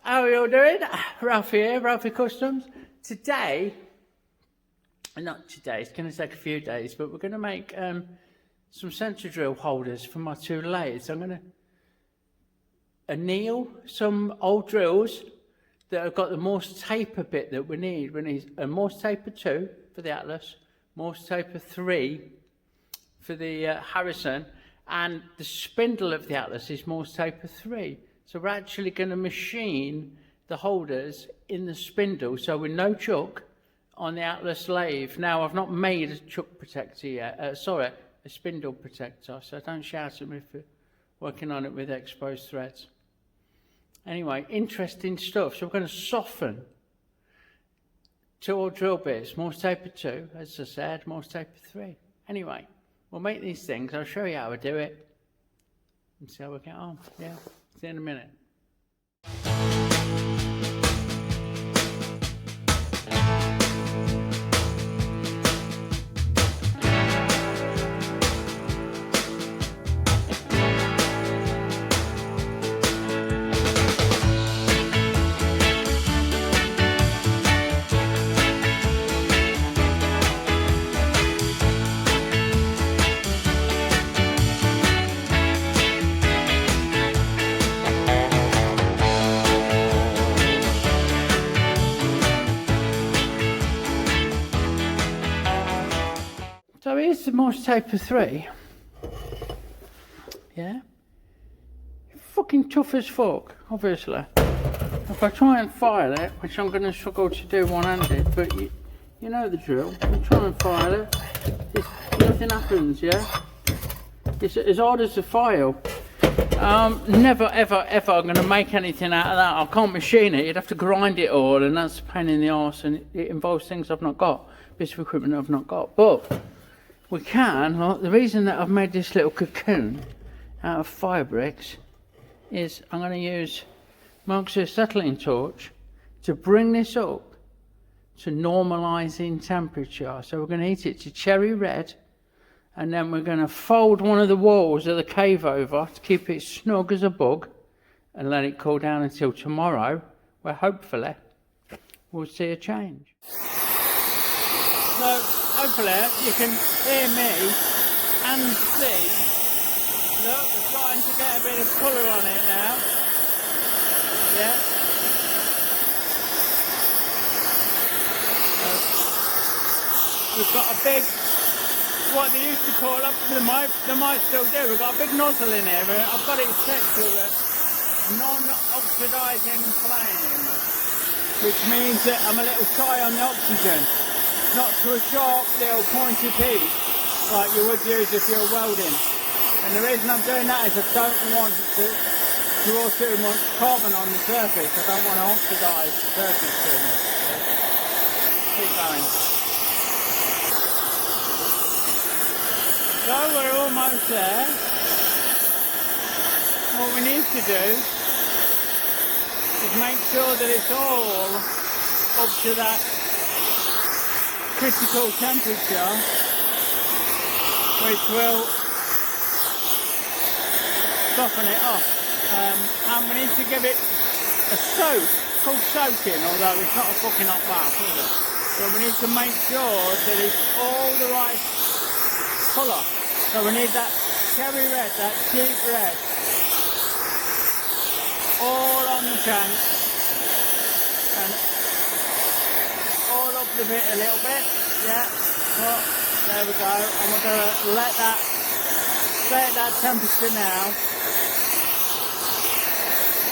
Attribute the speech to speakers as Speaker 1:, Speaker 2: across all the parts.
Speaker 1: How are you all doing? Ralfy here, Ralfy Customs. Today, not today, it's going to take a few days, but we're going to make some centre drill holders for my two lathes. I'm going to anneal some old drills that have got the Morse taper bit that we need. We need a Morse taper 2 for the Atlas, Morse taper 3 for the Harrison, and the spindle of the Atlas is Morse taper 3. So we're actually going to machine the holders in the spindle, so with no chuck on the Atlas lathe. Now, I've not made a chuck protector yet, a spindle protector, so don't shout at me for working on it with exposed threads. Anyway, interesting stuff. So we're going to soften 2 old drill bits, Morse taper 2, as I said, Morse taper 3. Anyway, we'll make these things. I'll show you how I do it and see how we get on. Yeah, see you in a minute. So here's the Morse taper 3. Yeah? Fucking tough as fuck, obviously. If I try and file it, which I'm going to struggle to do one-handed, but you know the drill. You try and file it, nothing happens, yeah? It's as hard as a file. Never, ever, ever I'm going to make anything out of that. I can't machine it. You'd have to grind it all, and that's a pain in the arse, and it involves things I've not got, bits of equipment I've not got. But we can, like, the reason that I've made this little cocoon out of fire bricks is I'm going to use my acetylene torch to bring this up to normalising temperature. So we're going to heat it to cherry red, and then we're going to fold one of the walls of the cave over to keep it snug as a bug and let it cool down until tomorrow, where hopefully we'll see a change. So hopefully you can hear me and see. Look, we're starting to get a bit of colour on it now. Yeah. So we've got a big, what they used to call up, they might still do, we've got a big nozzle in here. I've got it set to a non-oxidising flame, which means that I'm a little shy on the oxygen. Not to a sharp little pointy piece like you would use if you're welding. And the reason I'm doing that is I don't want to draw too much carbon on the surface. I don't want to oxidise the surface too much. Keep going. So we're almost there. What we need to do is make sure that it's all up to that critical temperature, which will soften it up. And we need to give it a soak. It's called soaking, although it's not a fucking hot bath, is it? So we need to make sure that it's all the right colour. So we need that cherry red, that deep red, all on the shank, and all up the bit a little bit, yeah, so there we go, and we're going to let that stay at that temperature now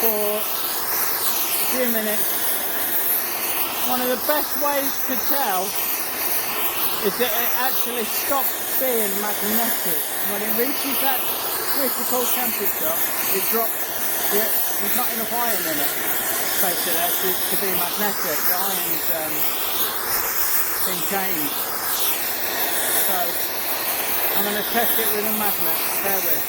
Speaker 1: for a few minutes. One of the best ways to tell is that it actually stops being magnetic. When it reaches that critical temperature, it drops, there's not enough iron in it, basically, to be magnetic. The iron's been changed. So I'm going to test it with a magnet. Bear with.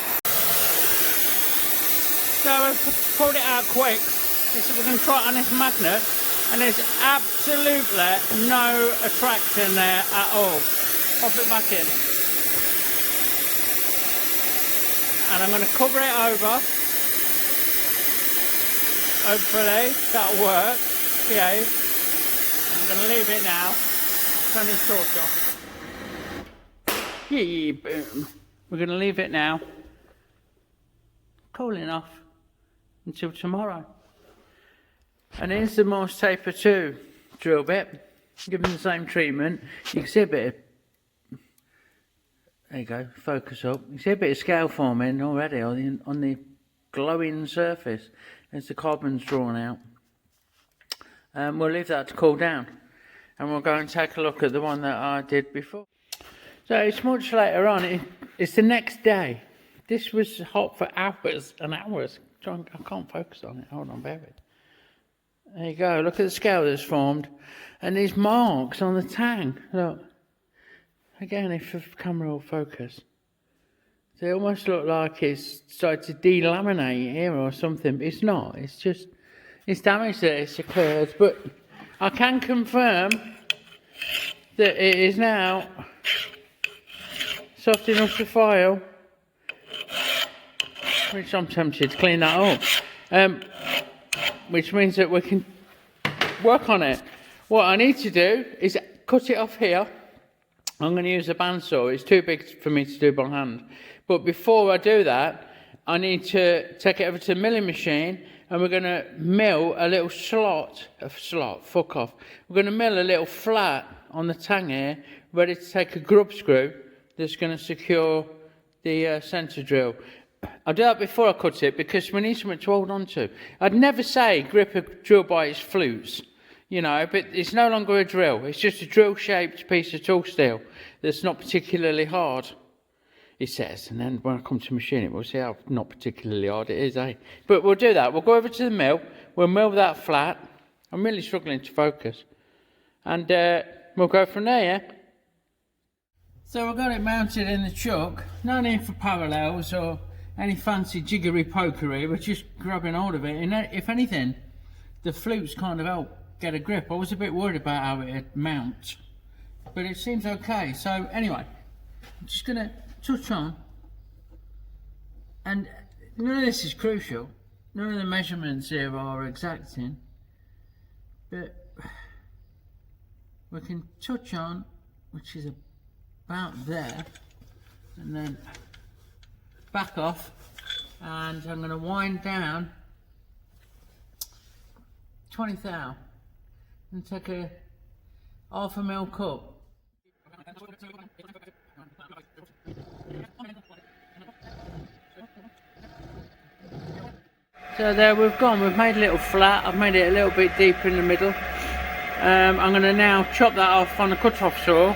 Speaker 1: So I've pulled it out quick. So we're going to try it on this magnet, and there's absolutely no attraction there at all. Pop it back in. And I'm going to cover it over Hopefully that'll work. Okay. I'm going to leave it now. Turn the torch off. Yeah, boom. We're going to leave it now. Cool enough until tomorrow. And here's the Morse taper 2 drill bit. Given the same treatment, you can see a bit of, there you go, focus up. You see a bit of scale forming already on the glowing surface as the carbon's drawn out. We'll leave that to cool down, and we'll go and take a look at the one that I did before. So it's much later on. It's the next day. This was hot for hours and hours. I can't focus on it. Hold on, bear with. There you go. Look at the scale that's formed, and these marks on the tang. Look. Again, if the camera will focus, they almost look like it's started to delaminate here or something. But it's not. It's just damage that it's occurred. But I can confirm that it is now soft enough to file, which I'm tempted to clean that up. Which means that we can work on it. What I need to do is cut it off here. I'm going to use a bandsaw. It's too big for me to do by hand. But before I do that, I need to take it over to the milling machine, and we're going to mill a little fuck off. We're going to mill a little flat on the tang here, ready to take a grub screw that's going to secure the centre drill. I'll do that before I cut it, because we need something to hold on to. I'd never say grip a drill by its flutes. You know, but it's no longer a drill. It's just a drill-shaped piece of tool steel that's not particularly hard, it says. And then when I come to machine it, we'll see how not particularly hard it is, eh? But we'll do that. We'll go over to the mill. We'll mill that flat. I'm really struggling to focus. And we'll go from there, yeah? So we've got it mounted in the chuck. No need for parallels or any fancy jiggery pokery. We're just grabbing hold of it. And if anything, the flutes kind of help get a grip. I was a bit worried about how it'd mount, but it seems okay. So anyway, I'm just going to touch on, and none of this is crucial. None of the measurements here are exacting, but we can touch on, which is about there, and then back off, and I'm going to wind down 20 thou. And take a half a mil cup. So there we've gone. We've made a little flat. I've made it a little bit deeper in the middle. I'm going to now chop that off on a cut-off saw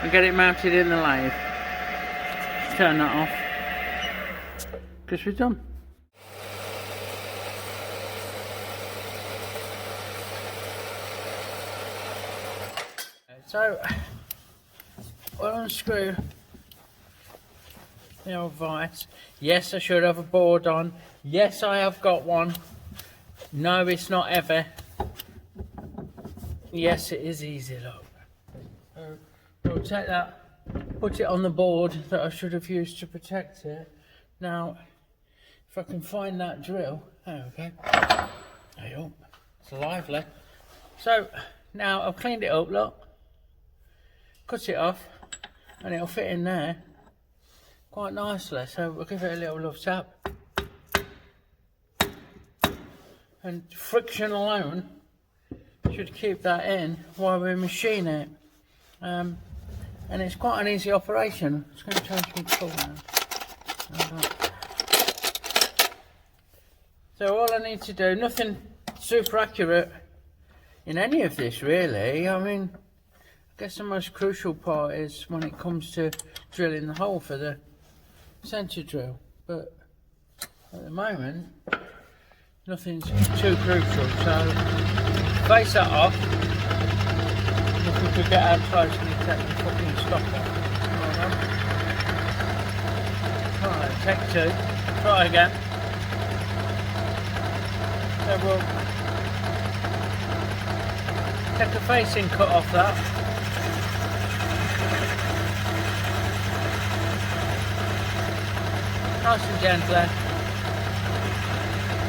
Speaker 1: and get it mounted in the lathe. Turn that off, because we're done. So, we'll unscrew the old vise. Yes, I should have a board on. Yes, I have got one. No, it's not ever. Yes, it is easy, look. So, we'll take that, put it on the board that I should have used to protect it. Now, if I can find that drill, there we go. There you go. It's lively. So, now I've cleaned it up, look. Cut it off, and it'll fit in there quite nicely. So we'll give it a little love tap, and friction alone should keep that in while we machine it. And it's quite an easy operation. It's going to change my tool now. So all I need to do, nothing super accurate in any of this really. I mean, I guess the most crucial part is when it comes to drilling the hole for the centre drill, but at the moment nothing's too crucial. So face that off. If we could get out close and take the fucking stop off. Alright, take two. Try again. So we'll take a facing cut off that. Nice and gently.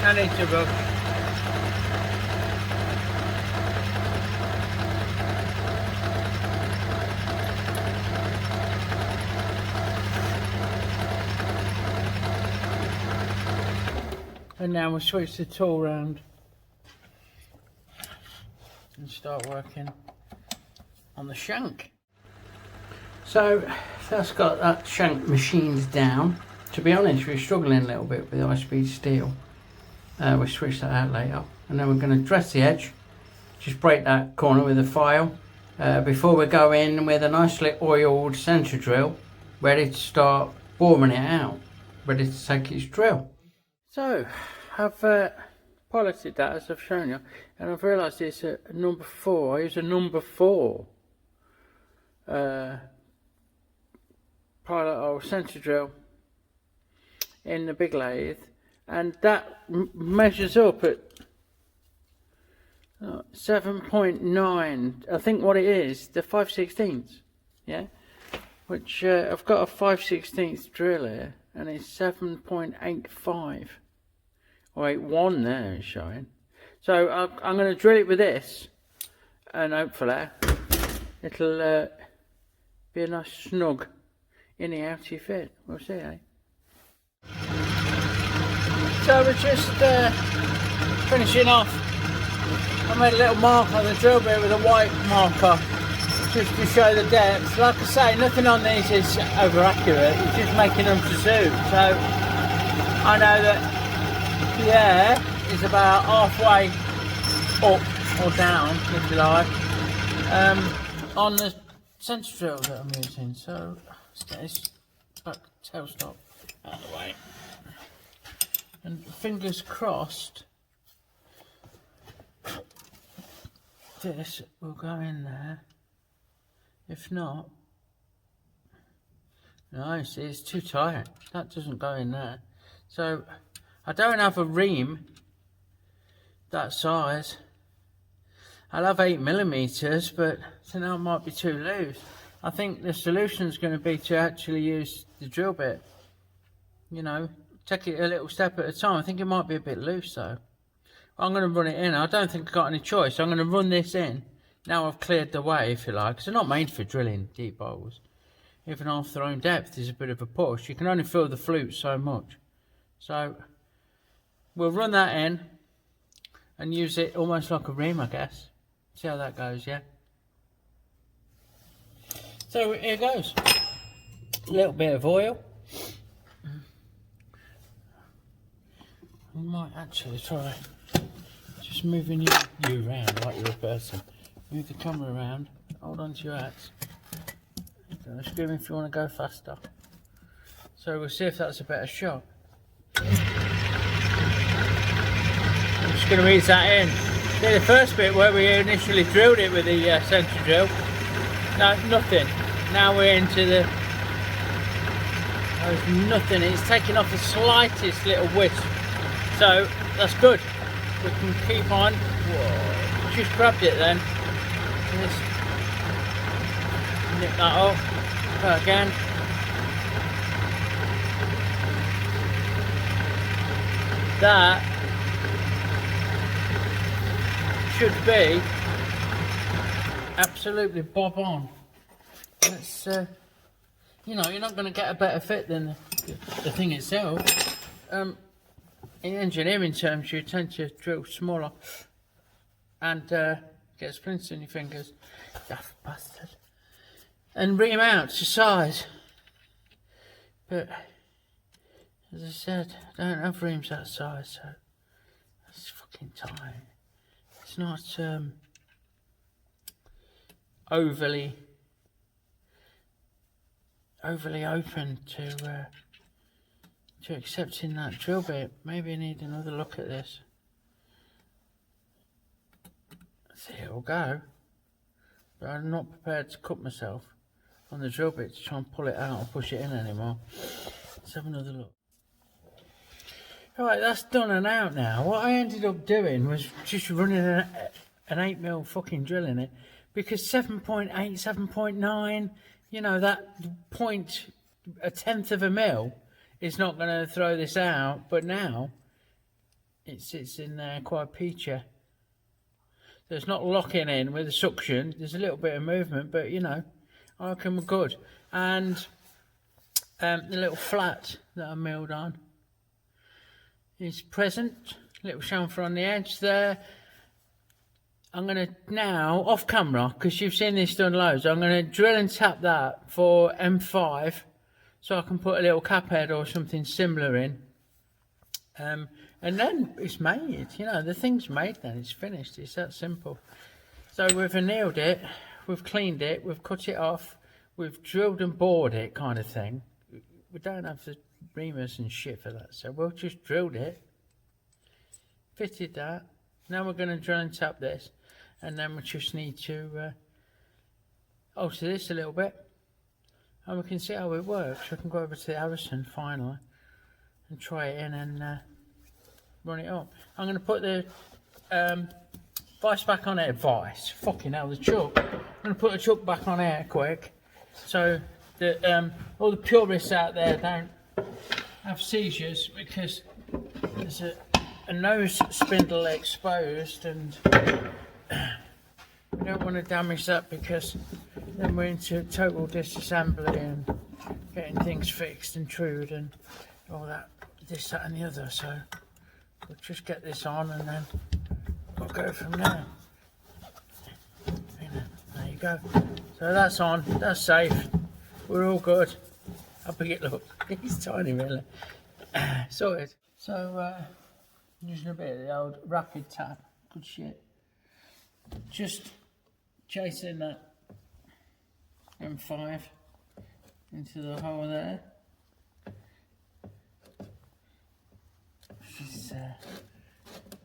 Speaker 1: I need to rub. And now we'll switch the tool round and start working on the shank. So that's got that shank machined down. To be honest, we're struggling a little bit with high speed steel. We'll switch that out later. And then we're going to dress the edge. Just break that corner with a file. Before we go in with a nicely oiled centre drill, ready to start boring it out, ready to take its drill. So I've piloted that as I've shown you, and I've realised it's a number 4. I use a number 4 pilot or centre drill in the big lathe, and that measures up at 7.9. I think what it is, the 5/16, yeah, which I've got a 5/16 drill here, and it's 7.85 or 81 there it's showing. So I'm going to drill it with this, and hopefully it'll be a nice snug inny outy fit. We'll see, eh? So we're just finishing off. I made a little mark on the drill bit with a white marker just to show the depth. Like I say, nothing on these is over accurate, it's just making them to suit. So I know that the air is about halfway up or down, if you like, on the centre drill that I'm using. So let's get this back tailstop out of the way. And fingers crossed, this will go in there. If not, no, see, it's too tight. That doesn't go in there. So I don't have a ream that size. I'll have 8mm, but I think that might be too loose. I think the solution is going to be to actually use the drill bit. You know, take it a little step at a time. I think it might be a bit loose though. I'm going to run it in. I don't think I've got any choice. I'm going to run this in. Now I've cleared the way, if you like, because they're not made for drilling deep holes. Even half their own depth is a bit of a push. You can only fill the flute so much. So we'll run that in and use it almost like a ream, I guess. See how that goes, yeah? So here goes. A little bit of oil. I might actually try just moving you around like you're a person. Move the camera around, hold on to your hats. Don't scream if you want to go faster. So we'll see if that's a better shot. I'm just going to ease that in. See the first bit where we initially drilled it with the centre drill. No, nothing. Now we're into the... There's nothing. It's taking off the slightest little wisp. So that's good. We can keep on. Whoa. Just grabbed it then. Just nip that up. Again. That should be absolutely bob on. It's you know, you're not going to get a better fit than the thing itself. In engineering terms, you tend to drill smaller and get splinters in your fingers, daft bastard, and ream out to size. But as I said, I don't have reams that size, so that's fucking tight. It's not overly open to accepting that drill bit. Maybe I need another look at this. See, it'll go, but I'm not prepared to cut myself on the drill bit to try and pull it out and push it in anymore. Let's have another look. Right, that's done and out now. What I ended up doing was just running an 8mm fucking drill in it, because 7.8, 7.9, you know, that point, a tenth of a mil is not going to throw this out. But now it sits in there quite peachy. So it's not locking in with the suction. There's a little bit of movement, but you know, I reckon we're good. And the little flat that I milled on is present. Little chamfer on the edge there. I'm going to now, off camera, because you've seen this done loads, I'm going to drill and tap that for M5 so I can put a little cap head or something similar in. And then it's made, you know, the thing's made then, it's finished, it's that simple. So we've annealed it, we've cleaned it, we've cut it off, we've drilled and bored it kind of thing. We don't have the reamers and shit for that, so we've just drilled it, fitted that. Now we're going to drill and tap this. And then we just need to alter this a little bit, and we can see how it works. We can go over to the Harrison finally and try it in and run it up. I'm going to put the vice back on air. Fucking hell, the chuck. I'm going to put the chuck back on air quick, so that all the purists out there don't have seizures, because there's a nose spindle exposed, and we don't want to damage that, because then we're into total disassembly and getting things fixed and trued and all that, this, that and the other. So we'll just get this on and then we'll go from there. There you go. So that's on, that's safe, we're all good. How big it look? It's tiny really. Sorted. So using a bit of the old rapid tap, good shit. Just chasing that M5 into the hole there.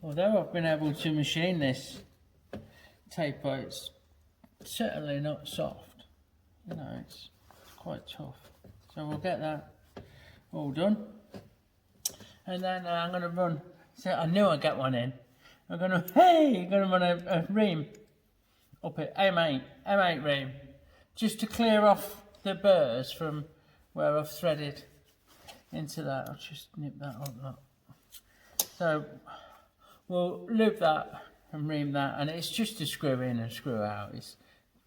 Speaker 1: Although I've been able to machine this taper, it's certainly not soft. You know, it's quite tough. So we'll get that all done. And then I'm going to run, so I knew I'd get one in. I'm going to run a ream up it, M8 ream, just to clear off the burrs from where I've threaded into that. I'll just nip that up. Look. So we'll loop that and ream that, and it's just a screw in and screw out. It's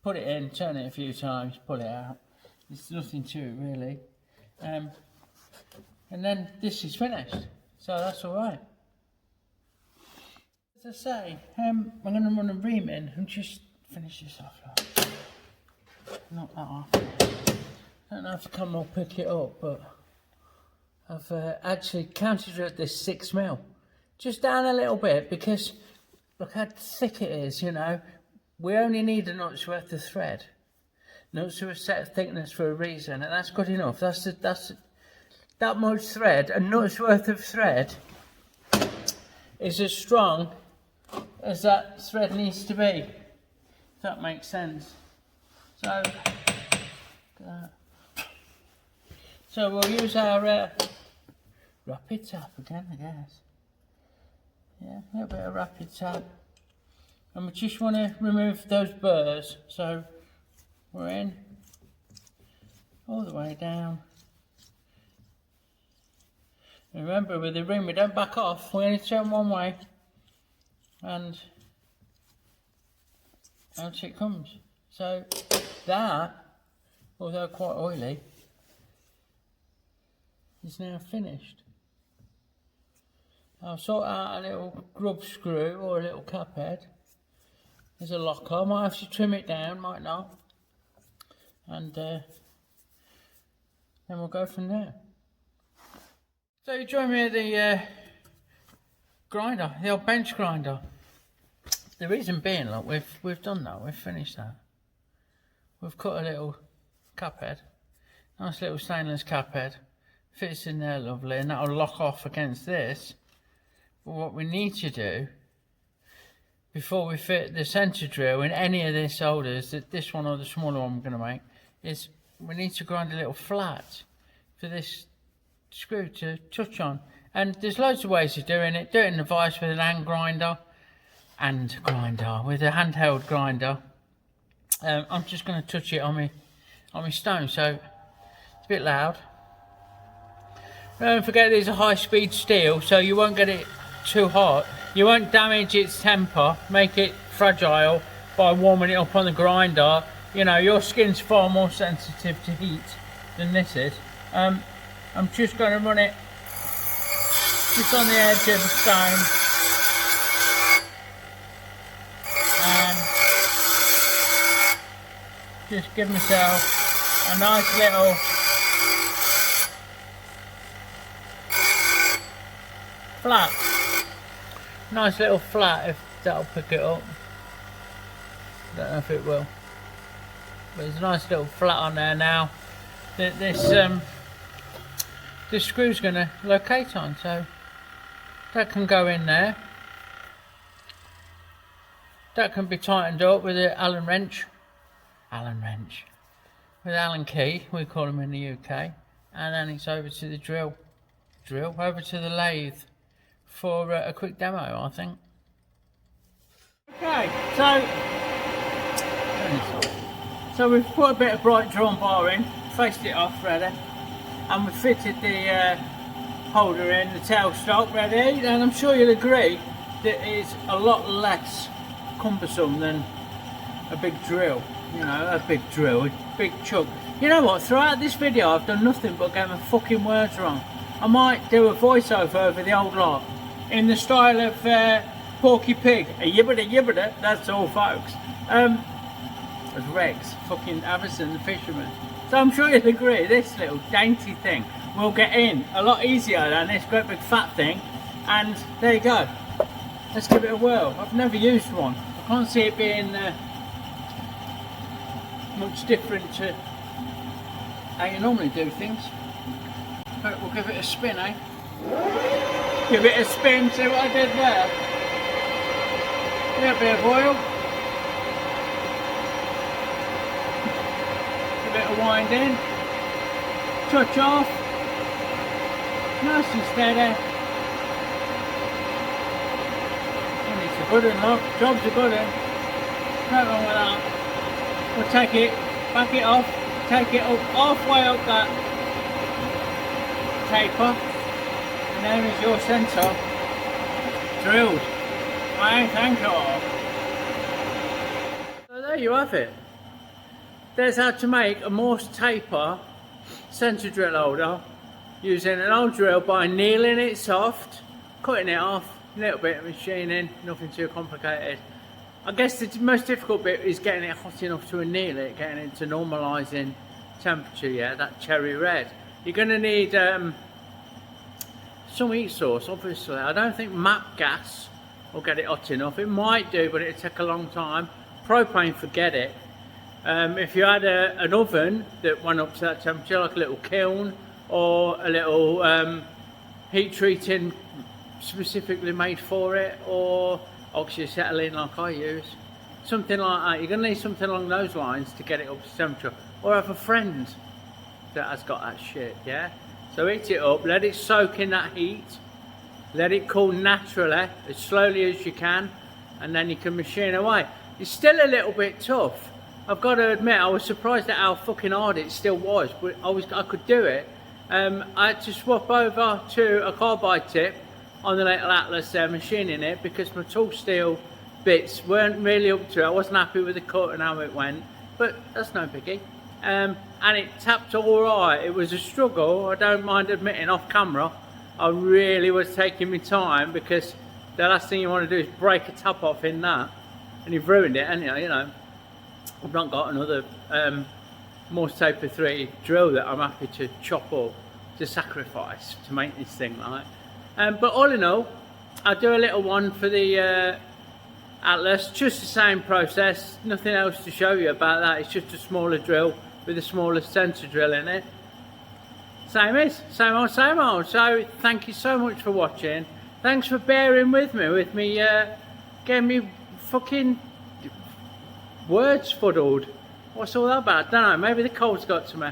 Speaker 1: put it in, turn it a few times, pull it out. There's nothing to it really. And then this is finished, so that's all right. As I say, I'm going to run a ream in and just finish this off. Like. Knock that off. I don't know if the camera will pick it up, but I've actually counted this 6mm. Just down a little bit, because look how thick it is, you know. We only need a nut's worth of thread. Nuts are a set of thickness for a reason, and that's good enough. That's that much thread, a nut's worth of thread is as strong as that thread needs to be, if that makes sense. So, so we'll use our rapid tap again, I guess. Yeah, a little bit of rapid tap. And we just want to remove those burrs. So we're in, all the way down. And remember, with the ring, we don't back off, we only turn one way. And out it comes. So that, although quite oily, is now finished. I'll sort out a little grub screw or a little cap head. There's a locker. I might have to trim it down, might not. And then we'll go from there. So you join me at the grinder, the old bench grinder. The reason being, look, we've done that, we've finished that. We've cut a little cap head, nice little stainless cap head, fits in there lovely, and that'll lock off against this. But what we need to do, before we fit the centre drill in any of these holders, this one or the smaller one we're going to make, is we need to grind a little flat for this screw to touch on. And there's loads of ways of doing it. Do it in the vise with an hand grinder, with a handheld grinder. I'm just going to touch it on my stone, so it's a bit loud. Don't forget these are high-speed steel, so you won't get it too hot. You won't damage its temper, make it fragile by warming it up on the grinder. You know, your skin's far more sensitive to heat than this is. I'm just going to run it just on the edge of the stone, and just give myself a nice little flat. Nice little flat, if that'll pick it up. Don't know if it will. But there's a nice little flat on there now. This screw's going to locate on, so that can go in there. That can be tightened up with an Allen wrench. With Allen key, we call them in the UK. And then it's over to the over to the lathe for a quick demo, I think. Okay, so we've put a bit of bright drawn bar in, faced it off ready, and we fitted the holder in, the tailstock ready, and I'm sure you'll agree that it's a lot less cumbersome than a big drill. You know, a big drill, a big chuck. You know what, throughout this video I've done nothing but get my fucking words wrong. I might do a voiceover over the old lot in the style of Porky Pig, a yibbida yibbida, that's all folks. As Rex, fucking Avison the fisherman. So I'm sure you'll agree, this little dainty thing will get in a lot easier than this great big fat thing, and there you go. Let's give it a whirl. I've never used one. I can't see it being much different to how you normally do things. But we'll give it a spin, eh? Give it a spin, see what I did there? A little bit of oil. A bit of wind in. Touch off. Nice and steady. And it's a good one, look. Job's a good one. No wrong with that. We'll take it, back it off, take it up, halfway up that taper, and there is your sensor drilled. Thank you. So there you have it. There's how to make a Morse taper sensor drill holder using an old drill by annealing it soft, cutting it off, a little bit of machining, nothing too complicated. I guess the most difficult bit is getting it hot enough to anneal it, getting it to normalising temperature, yeah, that cherry red. You're going to need some heat source, obviously. I don't think MAP gas will get it hot enough. It might do, but it'll take a long time. Propane, forget it. If you had an oven that went up to that temperature, like a little kiln or a little heat treating specifically made for it, or oxyacetylene like I use, something like that. You're going to need something along those lines to get it up to temperature, or have a friend that has got that shit, yeah? So heat it up, let it soak in that heat, let it cool naturally as slowly as you can, and then you can machine away. It's still a little bit tough, I've got to admit. I was surprised at how fucking hard it still was, but I could do it. I had to swap over to a carbide tip on the little Atlas there, machining it, because my tool steel bits weren't really up to it. I wasn't happy with the cut and how it went, but that's no biggie. And it tapped all right. It was a struggle, I don't mind admitting off camera. I really was taking my time, because the last thing you want to do is break a tap off in that, and you've ruined it. And you know, I've not got another Morse Taper 3 drill that I'm happy to chop up, to sacrifice to make this thing like. But all in all, I'll do a little one for the Atlas, just the same process, nothing else to show you about that. It's just a smaller drill with a smaller sensor drill in it. Same old, same old. So thank you so much for watching. Thanks for bearing with me getting me fucking words fuddled. What's all that about? I don't know, maybe the cold's got to me.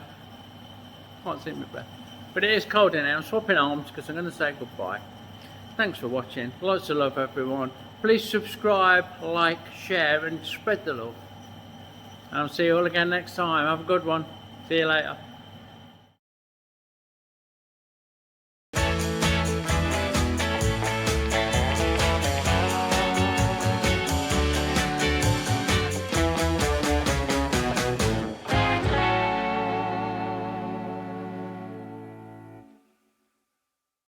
Speaker 1: Can't see my breath. But it is cold in here. I'm swapping arms because I'm going to say goodbye. Thanks for watching. Lots of love, everyone. Please subscribe, like, share, and spread the love. And I'll see you all again next time. Have a good one. See you later.